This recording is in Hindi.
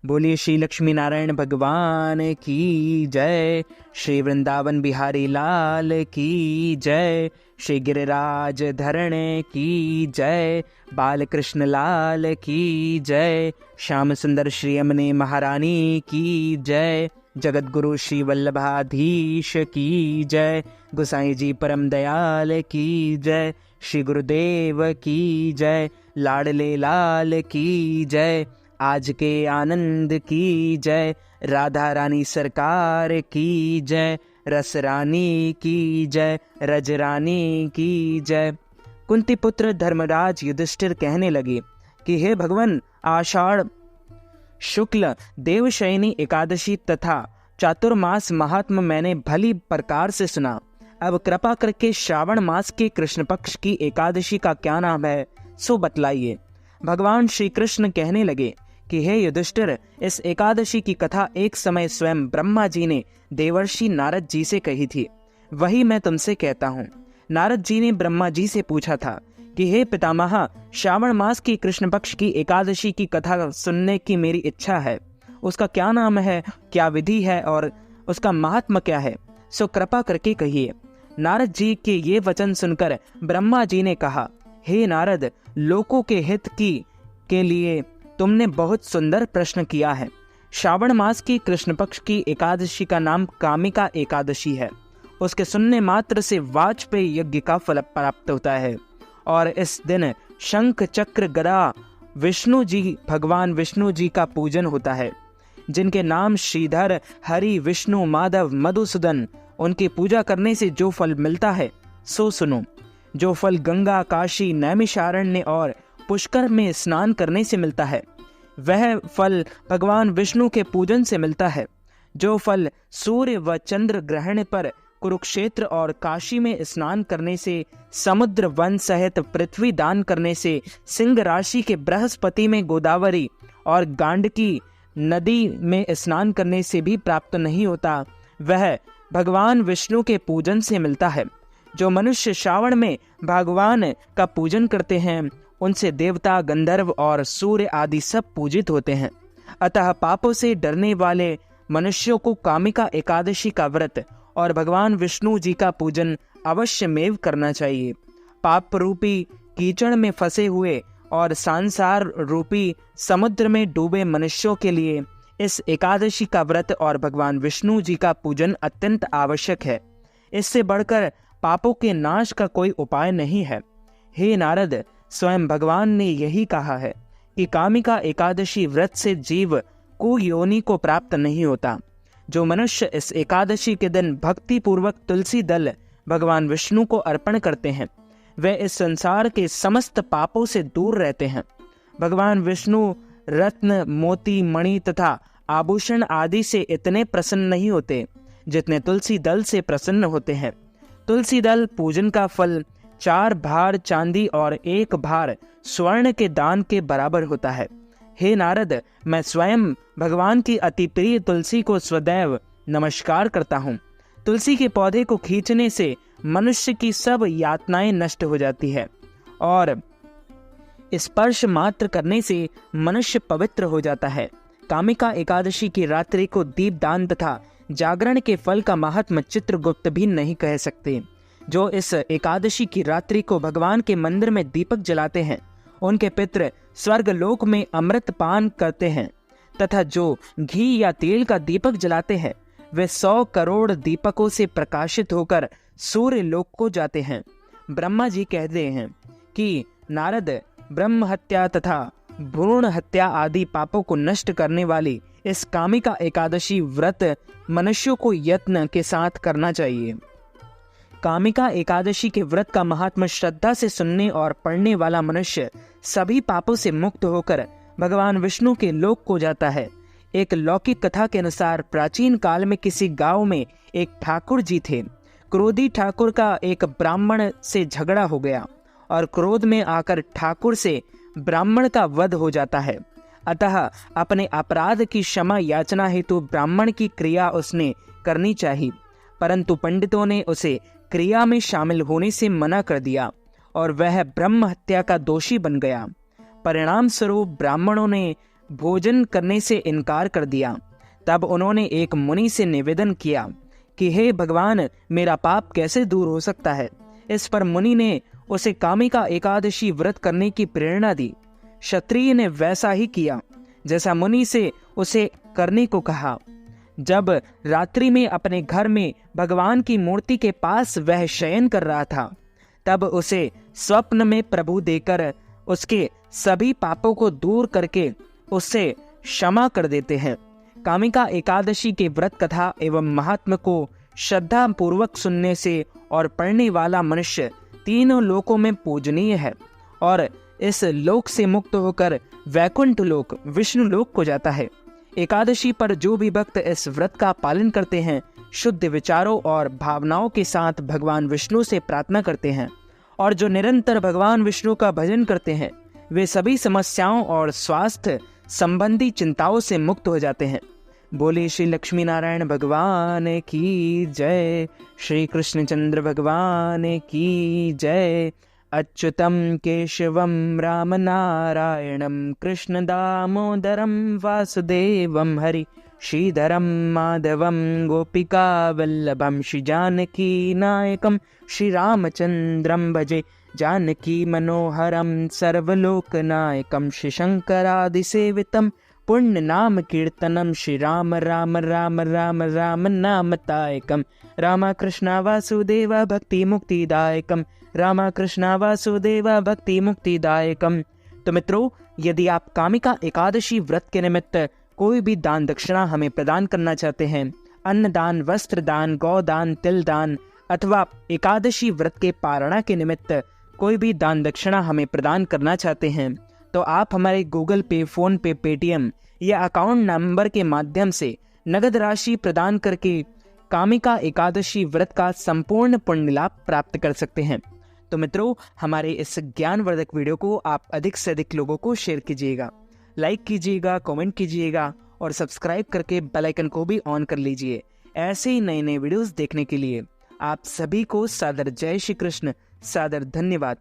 बोलिए श्री लक्ष्मी नारायण भगवान की जय। श्री वृंदावन बिहारी लाल की जय। श्री गिरिराज धरण की जय। बालकृष्ण लाल की जय। श्याम सुंदर श्री यमुने महारानी की जय। जगत गुरु श्री वल्लभाधीश की जय। गोसाई जी परम दयाल की जय। श्री गुरुदेव की जय। लाडले लाल की जय। आज के आनंद की जय। राधा रानी सरकार की जय। रस रानी की जय। रज रानी की जय। कुंती पुत्र धर्मराज युधिष्ठिर कहने लगे कि हे भगवान, आषाढ़ शुक्ल देवशयनी एकादशी तथा चातुर्मास महात्म मैंने भली प्रकार से सुना। अब कृपा करके श्रावण मास के कृष्ण पक्ष की एकादशी का क्या नाम है, सो बतलाइए। भगवान श्री कृष्ण कहने लगे कि हे युधिष्ठिर, इस एकादशी की कथा एक समय स्वयं ब्रह्मा जी ने देवर्षि नारद जी से कही थी, वही मैं तुमसे कहता हूँ। नारद जी ने ब्रह्मा जी से पूछा था कि हे पितामह, श्रावण मास की कृष्ण पक्ष की एकादशी की कथा सुनने की मेरी इच्छा है। उसका क्या नाम है, क्या विधि है और उसका महात्म क्या है, सो कृपा करके कहिए। नारद जी के ये वचन सुनकर ब्रह्मा जी ने कहा, हे नारद, लोकों के हित के लिए तुमने बहुत सुंदर प्रश्न किया है। श्रावण मास की कृष्ण पक्ष की एकादशी का नाम कामिका एकादशी है। उसके सुनने मात्र से वाजपेयी यज्ञ का फल प्राप्त होता है और इस दिन शंख चक्र गदा विष्णु जी, भगवान विष्णु जी का पूजन होता है, जिनके नाम श्रीधर, हरि, विष्णु, माधव, मधुसूदन। उनकी पूजा करने से जो फल मिलता है सो सुनो। जो फल गंगा, काशी, नैमिषारण्य और पुष्कर में स्नान करने से मिलता है, वह फल भगवान विष्णु के पूजन से मिलता है। जो फल सूर्य व चंद्र ग्रहण पर कुरुक्षेत्र और काशी में स्नान करने से, समुद्र वन सहित पृथ्वी दान करने से, सिंह राशि के बृहस्पति में गोदावरी और गांडकी नदी में स्नान करने से भी प्राप्त नहीं होता, वह भगवान विष्णु के पूजन से मिलता है। जो मनुष्य श्रावण में भगवान का पूजन करते हैं, उनसे देवता, गंधर्व और सूर्य आदि सब पूजित होते हैं। अतः पापों से डरने वाले मनुष्यों को कामिका एकादशी का व्रत और भगवान विष्णु जी का पूजन अवश्यमेव करना चाहिए। पाप रूपी कीचड़ में फंसे हुए और संसार रूपी समुद्र में डूबे मनुष्यों के लिए इस एकादशी का व्रत और भगवान विष्णु जी का पूजन अत्यंत आवश्यक है। इससे बढ़कर पापों के नाश का कोई उपाय नहीं है। हे नारद, स्वयं भगवान ने यही कहा है कि कामिका एकादशी व्रत से जीव को योनि को प्राप्त नहीं होता। जो मनुष्य इस एकादशी के दिन भक्ति पूर्वक तुलसी दल भगवान विष्णु को अर्पण करते हैं, वे इस संसार के समस्त पापों से दूर रहते हैं। भगवान विष्णु रत्न, मोती, मणि तथा आभूषण आदि से इतने प्रसन्न नहीं होते जितने तुलसी दल से प्रसन्न होते हैं। तुलसी दल पूजन का फल 4 भार चांदी और 1 भार स्वर्ण के दान के बराबर होता है। हे नारद, मैं स्वयं भगवान की अति प्रिय तुलसी को सदैव नमस्कार करता हूँ। तुलसी के पौधे को खींचने से मनुष्य की सब यातनाएं नष्ट हो जाती है और स्पर्श मात्र करने से मनुष्य पवित्र हो जाता है। कामिका एकादशी की रात्रि को दीपदान तथा जागरण के फल का महात्म चित्रगुप्त भी नहीं कह सकते। जो इस एकादशी की रात्रि को भगवान के मंदिर में दीपक जलाते हैं, उनके पितृ स्वर्ग लोक में अमृत पान करते हैं तथा जो घी या तेल का दीपक जलाते हैं, वे 100 करोड़ दीपकों से प्रकाशित होकर सूर्य लोक को जाते हैं। ब्रह्मा जी कहते हैं कि नारद, ब्रह्म हत्या तथा भ्रूण हत्या आदि पापों को नष्ट करने वाली इस कामिका एकादशी व्रत मनुष्यों को यत्न के साथ करना चाहिए। कामिका एकादशी के व्रत का महात्मा श्रद्धा से सुनने और पढ़ने वाला मनुष्य सभी पापों से मुक्त होकर भगवान विष्णु के लोक को जाता है। एक लौकिक कथा के अनुसार प्राचीन काल में किसी गांव में एक ठाकुर जी थे। क्रोधी ठाकुर का एक ब्राह्मण से झगड़ा हो गया और क्रोध में आकर ठाकुर से ब्राह्मण का वध हो जाता है। अतः अपने अपराध की क्षमा याचना हेतु ब्राह्मण की क्रिया उसने करनी चाहिए, परंतु पंडितों ने उसे क्रिया में शामिल होने से मना कर दिया और वह ब्रह्म हत्या का दोषी बन गया। परिणाम स्वरूप ब्राह्मणों ने भोजन करने से इनकार कर दिया। तब उन्होंने एक मुनि से निवेदन किया कि हे भगवान, मेरा पाप कैसे दूर हो सकता है। इस पर मुनि ने उसे कामिका एकादशी व्रत करने की प्रेरणा दी। क्षत्रिय ने वैसा ही किया जैसा मुनि से उसे करने को कहा। जब रात्रि में अपने घर में भगवान की मूर्ति के पास वह शयन कर रहा था, तब उसे स्वप्न में प्रभु देकर उसके सभी पापों को दूर करके उससे क्षमा कर देते हैं। कामिका एकादशी के व्रत कथा एवं महात्म को श्रद्धा पूर्वक सुनने से और पढ़ने वाला मनुष्य तीनों लोकों में पूजनीय है और इस लोक से मुक्त होकर वैकुंठ लोक विष्णु लोक को जाता है। एकादशी पर जो भी भक्त इस व्रत का पालन करते हैं, शुद्ध विचारों और भावनाओं के साथ भगवान विष्णु से प्रार्थना करते हैं और जो निरंतर भगवान विष्णु का भजन करते हैं, वे सभी समस्याओं और स्वास्थ्य संबंधी चिंताओं से मुक्त हो जाते हैं। बोले श्री लक्ष्मी नारायण भगवान की जय। श्री कृष्णचंद्र भगवान की जय। अच्युतम केशवम राम नारायणम कृष्ण दामोदरम वासुदेवम हरि श्रीधरम माधवम गोपिका वल्लभम श्री जानकी नायकम श्री रामचंद्रम भजे जानकी मनोहरम सर्वलोकनायकम श्री शंकरादि सेवितम पुण्य नाम कीर्तनम श्री राम राम राम राम राम नामतायकम राम कृष्ण वासुदेव भक्ति मुक्तिदायकम राम कृष्ण वासुदेव भक्ति मुक्तिदायकम। तो मित्रों, यदि आप कामिका एकादशी व्रत के निमित्त कोई भी दान दक्षिणा हमें प्रदान करना चाहते हैं, अन्न दान, वस्त्र दान, गौदान, तिल दान अथवा एकादशी व्रत के पारणा के निमित्त कोई भी दान दक्षिणा हमें प्रदान करना चाहते हैं, तो आप हमारे गूगल पे, फोन पे, पेटीएम या अकाउंट नंबर के माध्यम से नगद राशि प्रदान करके कामिका एकादशी व्रत का संपूर्ण पुण्य लाभ प्राप्त कर सकते हैं। तो मित्रों, हमारे इस ज्ञानवर्धक वीडियो को आप अधिक से अधिक लोगों को शेयर कीजिएगा, लाइक कीजिएगा, कमेंट कीजिएगा और सब्सक्राइब करके बेल आइकन को भी ऑन कर लीजिए। ऐसे ही नए नए वीडियोस देखने के लिए आप सभी को सादर जय श्री कृष्ण, सादर धन्यवाद।